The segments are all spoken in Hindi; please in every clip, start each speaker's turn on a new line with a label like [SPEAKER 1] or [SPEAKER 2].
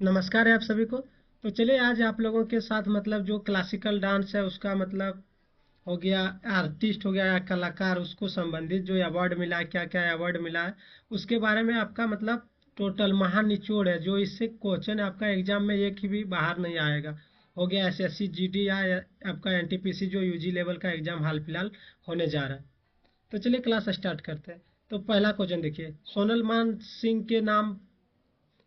[SPEAKER 1] नमस्कार है आप सभी को। तो चलिए आज आप लोगों के साथ जो क्लासिकल डांस है उसका हो गया, आर्टिस्ट हो गया या कलाकार, उसको संबंधित जो अवार्ड मिला है, क्या क्या अवार्ड मिला है, उसके बारे में आपका टोटल महान निचोड़ है। जो इससे क्वेश्चन आपका एग्जाम में एक ही भी बाहर नहीं आएगा। हो गया एसएससी जीडी या आपका एनटीपीसी जो यूजी लेवल का एग्जाम हाल फिलहाल होने जा रहा है। तो चलिए क्लास स्टार्ट करते हैं। तो पहला क्वेश्चन देखिए, सोनल मान सिंह के नाम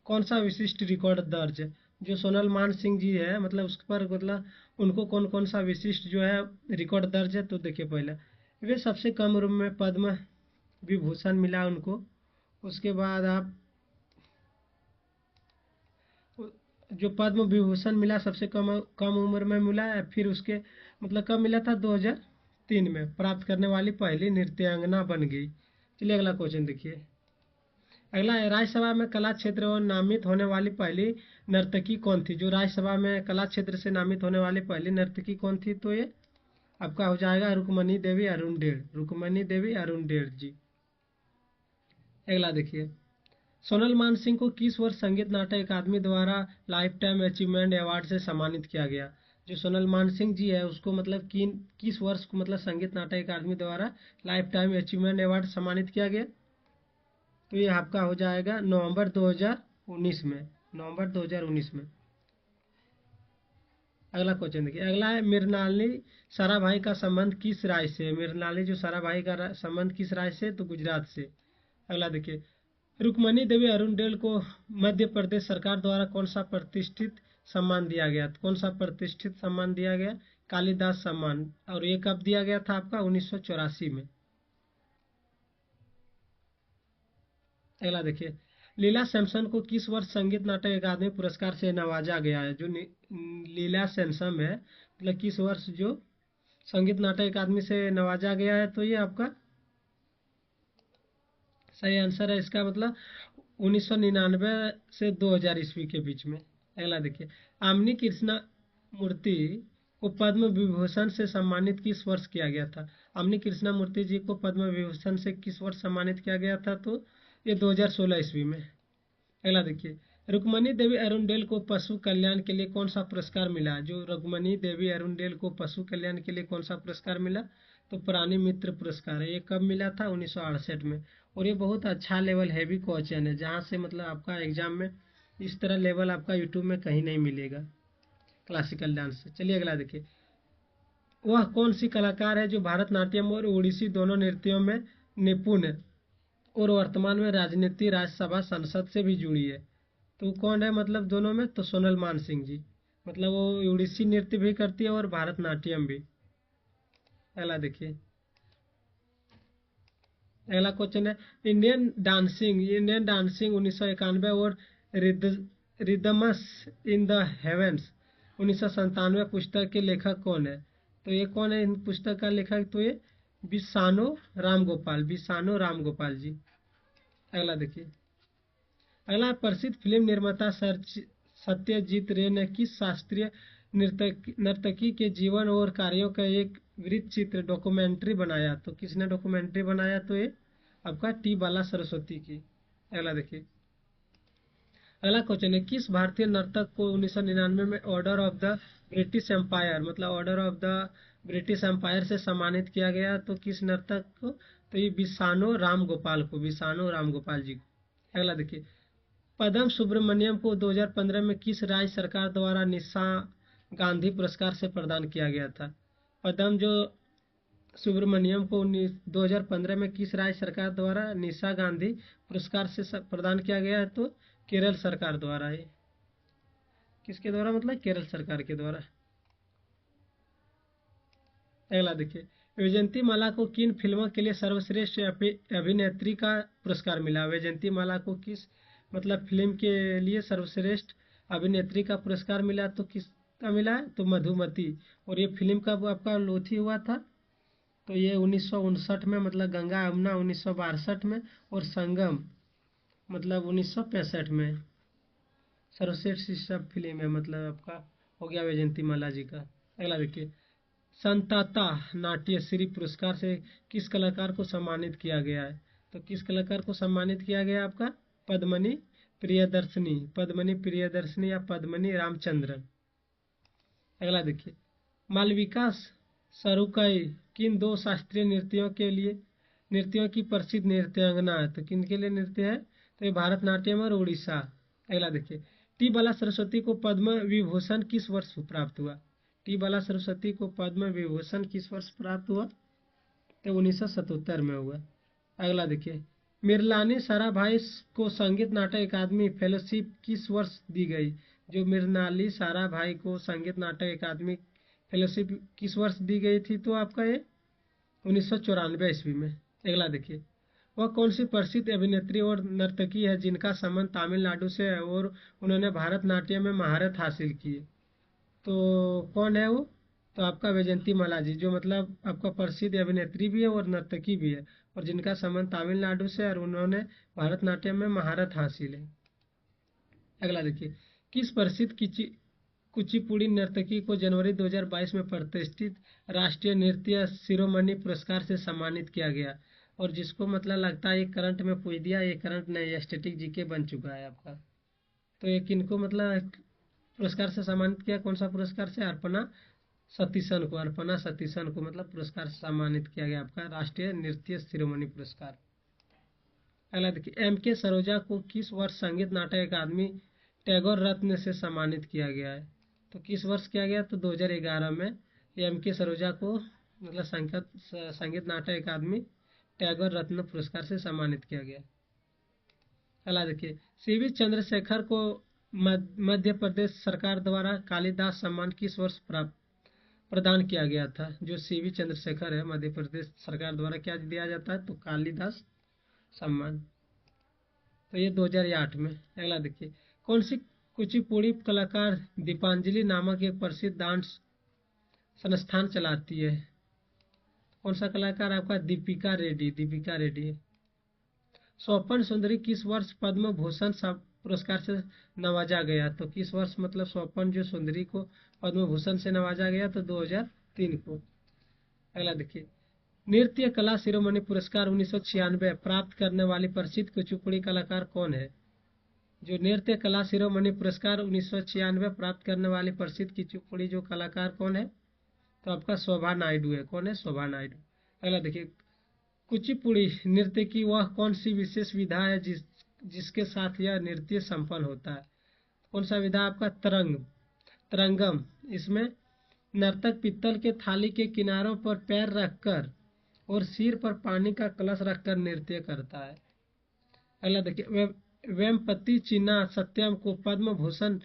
[SPEAKER 1] कौन सा विशिष्ट रिकॉर्ड दर्ज है। जो सोनल मान सिंह जी है उस पर उनको कौन कौन सा विशिष्ट जो है रिकॉर्ड दर्ज है। तो देखिए पहले वे सबसे कम उम्र में पद्म विभूषण मिला उनको। उसके बाद आप जो पद्म विभूषण मिला सबसे कम कम उम्र में मिला है। फिर उसके कब मिला था, 2003 में प्राप्त करने वाली पहली नृत्यांगना बन गई। चलिए अगला क्वेश्चन देखिए। अगला है, राज्यसभा में कला क्षेत्र और नामित होने वाली पहली नर्तकी कौन थी। जो राज्यसभा में कला क्षेत्र से नामित होने वाली पहली नर्तकी कौन थी, तो ये आपका हो जाएगा रुक्मणी देवी अरुणडेल। रुक्मणी देवी अरुणडेल जी। अगला देखिए, सोनल मान सिंह को किस वर्ष संगीत नाटक अकादमी द्वारा लाइफ टाइम अचीवमेंट अवार्ड से सम्मानित किया गया। जो सोनल मान सिंह जी है उसको किस वर्ष को संगीत नाटक अकादमी द्वारा लाइफ टाइम अचीवमेंट अवार्ड सम्मानित किया गया। तो ये आपका हो जाएगा नवंबर 2019 में। नवंबर 2019 में। अगला क्वेश्चन देखिए। अगला है, मृणालिनी साराभाई का संबंध किस राज्य से है। मृणालिनी जो साराभाई का संबंध किस राज्य से, तो गुजरात से। अगला देखिए, रुक्मणी देवी अरुणडेल को मध्य प्रदेश सरकार द्वारा कौन सा प्रतिष्ठित सम्मान दिया गया। कौन सा प्रतिष्ठित सम्मान दिया गया, कालिदास सम्मान। और ये कब दिया गया था आपका, 1984 में। अगला देखिए, लीला सैमसन को किस वर्ष संगीत नाटक अकादमी पुरस्कार से नवाजा गया है। जो लीला सैमसन है किस वर्ष जो संगीत नाटक अकादमी से नवाजा गया है। तो ये आपका सही आंसर है इसका 1999 से 2000 ईस्वी के बीच में। अगला देखिए, आमनी कृष्णा मूर्ति को पद्म विभूषण से सम्मानित किस वर्ष किया गया था। आमनी कृष्णा मूर्ति जी को पद्म विभूषण से किस वर्ष सम्मानित किया गया था, तो ये 2016 ईस्वी में। अगला देखिए, रुक्मणी देवी अरुणडेल को पशु कल्याण के लिए कौन सा पुरस्कार मिला। जो रुक्मणी देवी अरुणडेल को पशु कल्याण के लिए कौन सा पुरस्कार मिला, तो प्राणी मित्र पुरस्कार है। ये कब मिला था, 1968 में। और ये बहुत अच्छा लेवल हैवी क्वेश्चन है, जहाँ से आपका एग्जाम में इस तरह लेवल आपका यूट्यूब में कहीं नहीं मिलेगा क्लासिकल डांस से। चलिए अगला देखिए, वह कौन सी कलाकार है जो भारतनाट्यम और ओडिसी दोनों नृत्यों में निपुण है और वर्तमान में राजनीति राज्यसभा संसद से भी जुड़ी है। तो कौन है दोनों में, तो सोनल मान सिंह जी। वो उड़ीसी नृत्य भी करती है और भारतनाट्यम भी। अगला देखिए, अगला क्वेश्चन है, इंडियन डांसिंग 1991 और रिदमस इन द हेवेंस 1997 पुस्तक के लेखक कौन है। तो ये कौन है इन पुस्तक का लेखक, तो ये बिसानो राम गोपाल जी। अगला देखिए, अगला प्रसिद्ध फिल्म निर्माता सत्यजीत रे ने किस शास्त्रीय नर्तकी के जीवन और कार्यों का एक वृत्त चित्र डॉक्यूमेंट्री बनाया। तो किसने डॉक्यूमेंट्री बनाया, तो ये आपका टी बाला सरस्वती की। अगला देखिए, अगला क्वेश्चन है, किस भारतीय नर्तक को 1999 में Order of the British Empire Order of the British Empire से सम्मानित किया गया। तो किस नर्तक को, तो ये बिसानो राम गोपाल जी को। अगला देखिए, पद्म सुब्रमण्यम को 2015 में किस राज्य सरकार द्वारा निशा गांधी पुरस्कार से प्रदान किया गया था। पद्म जो सुब्रमण्यम को 2015 में किस राज्य सरकार द्वारा निशा गांधी पुरस्कार से प्रदान किया गया है, तो केरल सरकार द्वारा है। किसके द्वारा, केरल सरकार के द्वारा। अगला देखिए, वैजयंती माला को किन फिल्मों के लिए सर्वश्रेष्ठ अभिनेत्री का पुरस्कार मिला। वैजयंती माला को किस फिल्म के लिए सर्वश्रेष्ठ अभिनेत्री का पुरस्कार मिला, तो किसका मिला है, तो मधुमती। और ये फिल्म कब आपका लोथी हुआ था, तो ये 1959 में, गंगा यमुना 1962 में, और संगम 1965 में। सर्वश्रेष्ठ फिल्म है आपका हो गया वैजयंती माला जी का। अगला देखिए, संताता नाट्यश्री पुरस्कार से किस कलाकार को सम्मानित किया गया है। तो किस कलाकार को सम्मानित किया गया आपका, पद्मनी प्रियदर्शनी, पद्मनी प्रियदर्शनी या पद्मनी रामचंद्रन। अगला देखिए, मालविका सरुकई किन दो शास्त्रीय नृत्यों की प्रसिद्ध नृत्यांगना है? तो किन के लिए नृत्य है? तो ये भारतनाट्यम और उड़ीसा। अगला देखिए, टी बाला सरस्वती को पद्म विभूषण किस वर्ष प्राप्त हुआ? टी बाला सरस्वती को पद्म विभूषण किस वर्ष प्राप्त हुआ? तो 1977 में हुआ। अगला देखिए, मिर्लानी साराभाई को संगीत नाटक अकादमी फेलोशिप किस वर्ष दी गई? जो मृणाली साराभाई को संगीत नाटक अकादमी फेलोशिप किस वर्ष दी गई थी? तो आपका ये 1994 ईस्वी में। अगला देखिए, वह कौन सी प्रसिद्ध अभिनेत्री और नर्तकी है जिनका संबंध तमिलनाडु से है और उन्होंने भारतनाट्यम में महारत हासिल की है? तो कौन है वो? तो आपका वैजयंती माला जी, जो मतलब आपका प्रसिद्ध अभिनेत्री भी है और नर्तकी भी है और जिनका संबंध तमिलनाडु से और उन्होंने भारतनाट्यम में महारत हासिल है। अगला देखिए, किस प्रसिद्ध कुचिपुड़ी नर्तकी को जनवरी 2022 में प्रतिष्ठित राष्ट्रीय नृत्य शिरोमणि पुरस्कार से सम्मानित किया गया? और जिसको मतलब लगता है ये करंट में पूछ दिया, ये करंट नहीं, स्टैटिक जीके बन चुका है आपका। तो ये किनको मतलब पुरस्कार से सम्मानित किया? कौन सा पुरस्कार से? अर्पणा सतीशन को मतलब पुरस्कार से सम्मानित किया गया, आपका राष्ट्रीय नृत्य शिरोमणि पुरस्कार। अगला देखिए, M.K. सरोजा को किस वर्ष संगीत नाटक अकादमी टैगोर रत्न से सम्मानित किया गया है? तो किस वर्ष किया गया? तो 2011 में M.K. सरोजा को मतलब संगीत नाटक अकादमी टैगोर रत्न पुरस्कार से सम्मानित किया गया। अगला देखिए, C.V. चंद्रशेखर को मध्य प्रदेश सरकार द्वारा कालिदास सम्मान किस वर्ष प्रदान किया गया था? जो C.V. चंद्रशेखर है, मध्य प्रदेश सरकार द्वारा क्या दिया जाता है? तो कालिदास सम्मान। तो ये 2008 में। अगला देखिए, कौन सी कुचिपुड़ी कलाकार दीपांजलि नामक एक प्रसिद्ध डांस संस्थान चलाती है? कौन सा कलाकार? आपका दीपिका रेड्डी है। स्वपन सुंदरी किस वर्ष पद्म भूषण पुरस्कार से नवाजा गया? तो किस वर्ष मतलब स्वपन जो सुंदरी को पद्म भूषण से नवाजा गया? तो 2003 को। अगला देखिए, नृत्य कला शिरोमणि पुरस्कार 1996 प्राप्त करने वाली प्रसिद्ध कुचिपुड़ी कलाकार कौन है? जो नृत्य कला शिरोमणि पुरस्कार 1996 प्राप्त करने वाली प्रसिद्ध कुचिपुड़ी जो कलाकार कौन है? तो आपका शोभा नायडू है। कौन है? शोभा नायडू। अगला देखिए, कुचिपुड़ी नृत्य की वह कौन सी विशेष विधा है जिसके साथ यह नृत्य संपन्न होता है? कौन सा विधा? आपका तरंगम। इसमें नर्तक पित्तल के थाली के किनारों पर पैर रखकर और सिर पर पानी का कलश रखकर नृत्य करता है। अगला देखिए, वेम्पति चिन्ना सत्यम को पद्म भूषण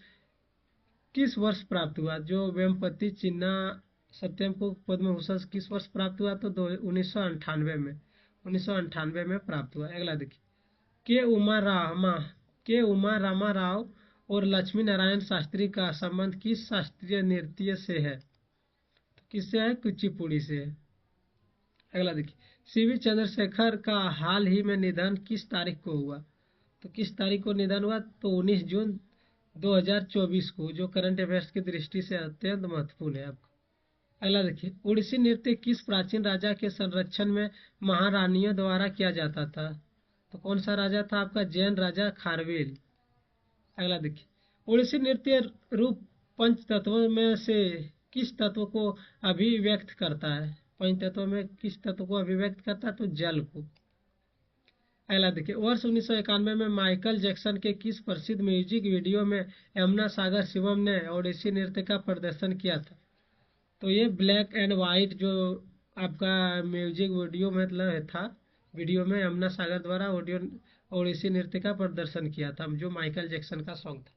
[SPEAKER 1] किस वर्ष प्राप्त हुआ? जो वेम्पति चिन्ना सत्यम को पद्म भूषण किस वर्ष प्राप्त हुआ? तो 1998 में प्राप्त हुआ। अगला देखिए, के उमा रामा राव और लक्ष्मी नारायण शास्त्री का संबंध किस शास्त्रीय नृत्य से है? तो किससे है? कुचिपुड़ी से है। अगला देखिए, C.V. चंद्रशेखर का हाल ही में निधन किस तारीख को हुआ? तो किस तारीख को निधन हुआ? तो 19 जून 2024 को, जो करंट अफेयर्स की दृष्टि से अत्यंत महत्वपूर्ण है आपका। अगला देखिए, उड़ीसी नृत्य किस प्राचीन राजा के संरक्षण में महारानियों द्वारा किया जाता था? तो कौन सा राजा था? आपका जैन राजा खारवेल। अगला देखिए, उड़ीसी नृत्य रूप पंच तत्वों में से किस तत्व को अभिव्यक्त करता है? पंच तत्वों में किस तत्व को अभिव्यक्त करता है? तो जल को। अगला देखिए, वर्ष 1991 में माइकल जैक्सन के किस प्रसिद्ध म्यूजिक वीडियो में यमुना सागर शिवम ने ओडिसी नृत्य का प्रदर्शन किया था? तो ये ब्लैक एंड वाइट जो आपका म्यूजिक वीडियो मतलब था, वीडियो में यमुना सागर द्वारा ओडिसी नृत्य का प्रदर्शन किया था, जो माइकल जैक्सन का सॉन्ग था।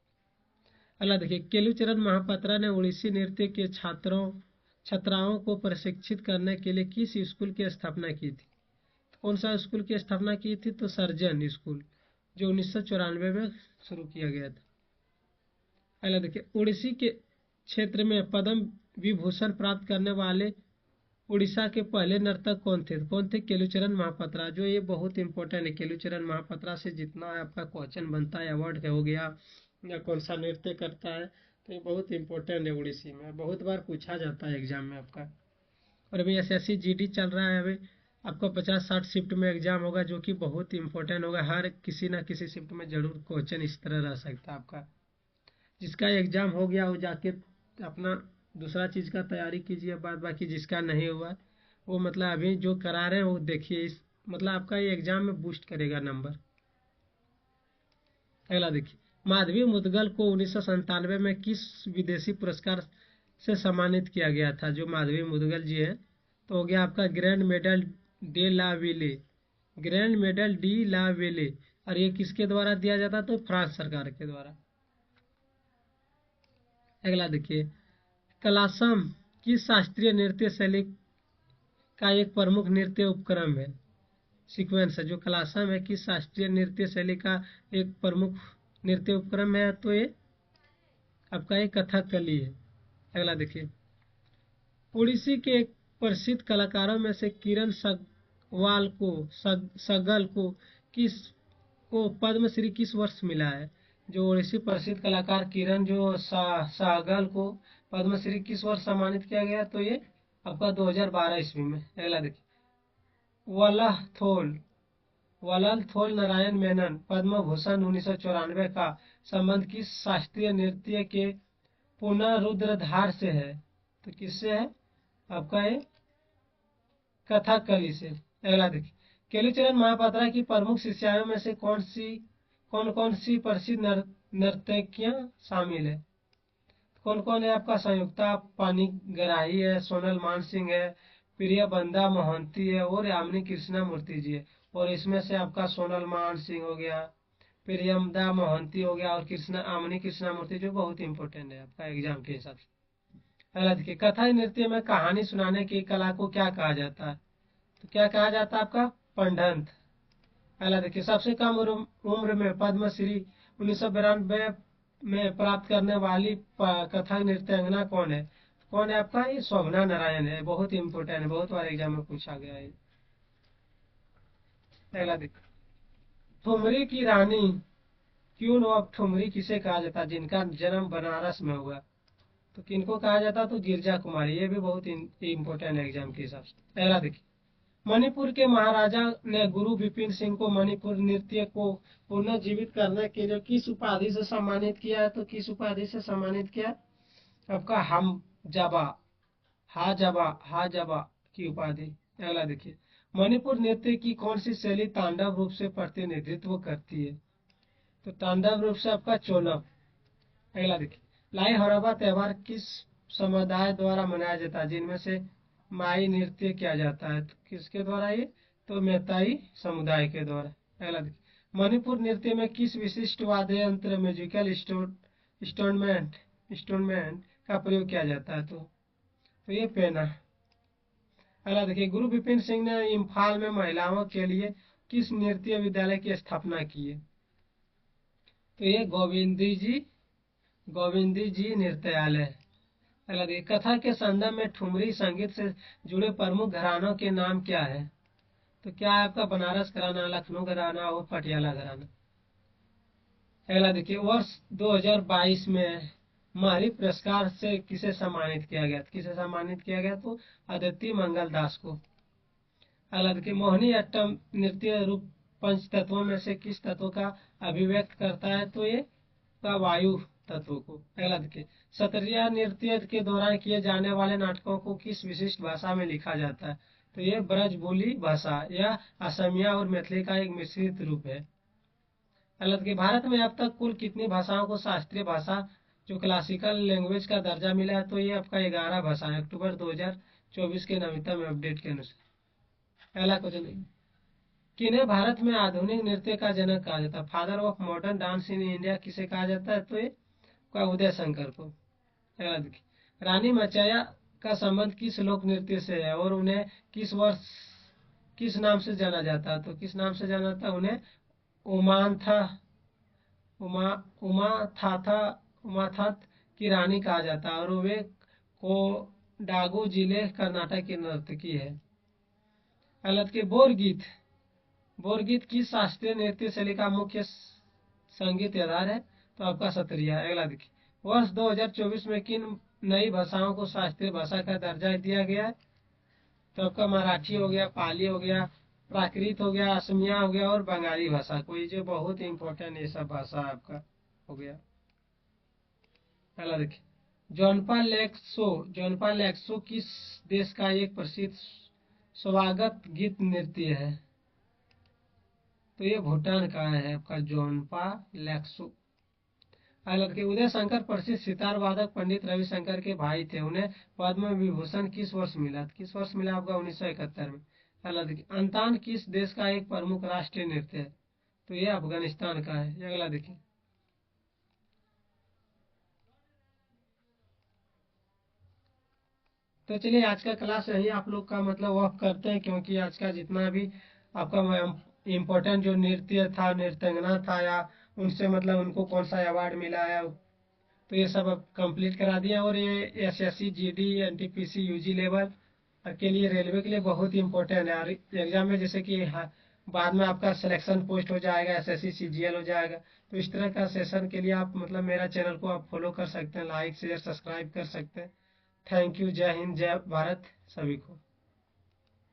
[SPEAKER 1] अगला देखिए, केलुचरण महापात्रा ने ओडिसी नृत्य के छात्राओं को प्रशिक्षित करने के लिए किस स्कूल की स्थापना की थी? कौन सा स्कूल की स्थापना की थी? तो सर्जन स्कूल, जो 1994 में शुरू किया गया था। अगला देखिए, उड़ीसी के क्षेत्र में पद्म विभूषण प्राप्त करने वाले उड़ीसा के पहले नर्तक कौन थे? केलुचरण महापात्रा। जो ये बहुत इंपॉर्टेंट है, केलुचरण महापात्रा से जितना आपका क्वेश्चन बनता है, अवार्ड हो गया या कौन सा नृत्य करता है, तो ये बहुत इंपॉर्टेंट है। उड़ीसी में बहुत बार पूछा जाता है एग्जाम में आपका। और अभी SSC GD चल रहा है, अभी आपका 50-60 शिफ्ट में एग्जाम होगा, जो कि बहुत इंपॉर्टेंट होगा। हर किसी ना किसी शिफ्ट में जरूर क्वेश्चन इस तरह रह सकता है आपका। जिसका एग्जाम हो गया वो जाके अपना दूसरा चीज़ का तैयारी कीजिए। बाद बाकी जिसका नहीं हुआ वो मतलब अभी जो करा रहे हैं वो देखिए, इस मतलब आपका ये एग्जाम में बूस्ट करेगा नंबर। अगला देखिए, माधवी मुदगल को 1997 में किस विदेशी पुरस्कार से सम्मानित किया गया था? जो माधवी मुदगल जी हैं, तो हो गया आपका ग्रैंड मेडल डे ला वेले, ग्रैंड मेडल डी ला वेले। और ये किसके द्वारा दिया जाता? तो फ्रांस सरकार के द्वारा। अगला देखिए, कलासम किस शास्त्रीय नृत्य शैली का एक प्रमुख नृत्य उपक्रम है? सीक्वेंस है। जो कलासम है किस शास्त्रीय नृत्य शैली का एक प्रमुख नृत्य उपक्रम है? तो ये आपका एक कथकली है। अगला देखिए, उड़ीसी के एक प्रसिद्ध कलाकारों में से किरण सगवाल को सगल को किस को पद्मश्री किस वर्ष मिला है? जो उड़ीसी प्रसिद्ध कलाकार किरण जो सहगल को पद्मश्री किस वर्ष सम्मानित किया गया? तो ये आपका 2012 ईस्वी में। अगला देखिए, वल्लभ थोल वल्लभ थोल नारायण मेनन पद्म भूषण 1994 का संबंध किस शास्त्रीय नृत्य के पुनरुद्धार से है? तो किससे है? आपका ये कथकली से। अगला देखिए, केलीचरण महापात्रा की प्रमुख शिष्याओं में से कौन कौन सी प्रसिद्ध नर्तकियां शामिल है? कौन कौन है? आपका संयुक्ता पाणिग्राही है, सोनल मान सिंह है, प्रियबंदा मोहंती है और यामिनी कृष्णा मूर्ति जी है। और इसमें से आपका सोनल मान सिंह हो गया, प्रियमदा मोहंती हो गया और यामिनी कृष्णा मूर्ति जो बहुत इंपॉर्टेंट है आपका एग्जाम के हिसाब से। अगला देखिए, कथा नृत्य में कहानी सुनाने की कला को क्या कहा जाता है? तो क्या कहा जाता है? आपका पंडंत। अगला देखिए, सबसे कम उम्र में पद्मश्री 1992 में प्राप्त करने वाली कथक नृत्यांगना कौन है? कौन है आपका? ये शोभना नारायण है। बहुत इंपॉर्टेंट है, बहुत बार एग्जाम में पूछा गया है। अगला देखिए, ठुमरी की रानी क्वीन ऑफ ठुमरी किसे कहा जाता है? जिनका जन्म बनारस में हुआ, तो किनको कहा जाता? तो गिरजा कुमारी। ये भी बहुत इंपॉर्टेंट है एग्जाम के हिसाब से। अगला देखिए, मणिपुर के महाराजा ने गुरु विपिन सिंह को मणिपुर नृत्य को पुनर्जीवित करने के लिए किस उपाधि से सम्मानित किया है? तो किस उपाधि से सम्मानित किया? आपका हम जाबा हाजबा की उपाधि। अगला देखिए, मणिपुर नृत्य की कौन सी शैली तांडव रूप से प्रतिनिधित्व करती है? तो तांडव रूप से आपका चोलम। अगला देखिए, लाई हड़ाबा त्योहार किस समुदाय द्वारा मनाया जाता है? जिनमें से माई नृत्य किया जाता है, तो किसके द्वारा ये? तो मैताई समुदाय के द्वारा। अगला देखिए, मणिपुर नृत्य में किस विशिष्ट वाद्य यंत्र म्यूजिकल इंस्ट्रूमेंट का प्रयोग किया जाता है? तो ये पेना। अगला देखिए, गुरु विपिन सिंह ने इम्फाल में महिलाओं के लिए किस नृत्य विद्यालय की स्थापना की है? तो ये गोविंदी जी नृत्यालय। अगला देखिए, कथा के संदर्भ में ठुमरी संगीत से जुड़े प्रमुख घरानों के नाम क्या है? तो क्या है आपका? बनारस घराना, लखनऊ घराना और पटियाला घराना। अगला देखिए, वर्ष 2022 में महरी पुरस्कार से किसे सम्मानित किया गया? किसे सम्मानित किया गया? तो अदिति मंगल दास को। अगला देखिए, मोहिनी अट्टम नृत्य रूप पंच तत्वों में से किस तत्व का अभिव्यक्त करता है? तो ये का वायु तत्व को। अगला देखिए, सत्रिया नृत्य के दौरान किए जाने वाले नाटकों को किस विशिष्ट भाषा में लिखा जाता है? तो ये ब्रजबोली भाषा या असमिया और मैथिली का एक मिश्रित रूप है। अगला देखिए, भारत में अब तक कुल कितनी भाषाओं को शास्त्रीय भाषा जो क्लासिकल लैंग्वेज का दर्जा मिला है? तो ये आपका 11 भाषा है, अक्टूबर 2024 के नवीनतम अपडेट के अनुसार। अगला क्वेश्चन, किन्हें भारत में आधुनिक नृत्य का जनक कहा जाता है? Father of modern dance in India किसे कहा जाता है? तो ये का उदय शंकर को। अगला देखिए, रानी मचैया का संबंध किस लोक नृत्य से है और उन्हें किस वर्ष किस नाम से जाना जाता है? तो किस नाम से जाना जाता है उन्हें? उमांथा उमा उमाथात की रानी कहा जाता है और वे कोडागु जिले कर्नाटक की नर्तकी है। अगला देखिए, बोरगीत किस शास्त्रीय नृत्य शैली का मुख्य संगीत आधार है? तो आपका सत्रिया। अगला देखिए, वर्ष 2024 में किन नई भाषाओं को शास्त्रीय भाषा का दर्जा दिया गया है? तो आपका मराठी हो गया, पाली हो गया, प्राकृत हो गया, असमिया हो गया और बंगाली भाषा, कोई जो बहुत इंपॉर्टेंट ये सब भाषा आपका हो गया। पहला देखिए, जोनपा लेक्सो किस देश का एक प्रसिद्ध स्वागत गीत नृत्य है? तो ये भूटान का है आपका जोनपा लेक्सो। अगला देखिए, उदय शंकर प्रसिद्ध सितार वादक पंडित रविशंकर के भाई थे, उन्हें पद्म विभूषण किस वर्ष मिला? किस वर्ष मिला आपका? 1971 में। अगला देखिए, अंतान किस देश का एक प्रमुख राष्ट्रीय नृत्य है? तो ये अफगानिस्तान का है। अगला देखिए, तो चलिए आज का क्लास यही आप लोग का मतलब ऑफ करते हैं, क्योंकि आज का जितना भी आपका इम्पोर्टेंट जो नृत्य था, नृत्यांगना था, या उनसे मतलब उनको कौन सा अवार्ड मिला है, तो ये सब अब कंप्लीट करा दिया। और ये SSC GD NTPC UG level के लिए, रेलवे के लिए बहुत ही इंपॉर्टेंट है। और एग्जाम में जैसे कि बाद में आपका सिलेक्शन पोस्ट हो जाएगा, एसएससी सीजीएल हो जाएगा, तो इस तरह का सेशन के लिए आप मतलब मेरा चैनल को आप फॉलो कर सकते हैं, लाइक शेयर सब्सक्राइब कर सकते हैं। Thank you. जय हिंद, जय भारत सभी को।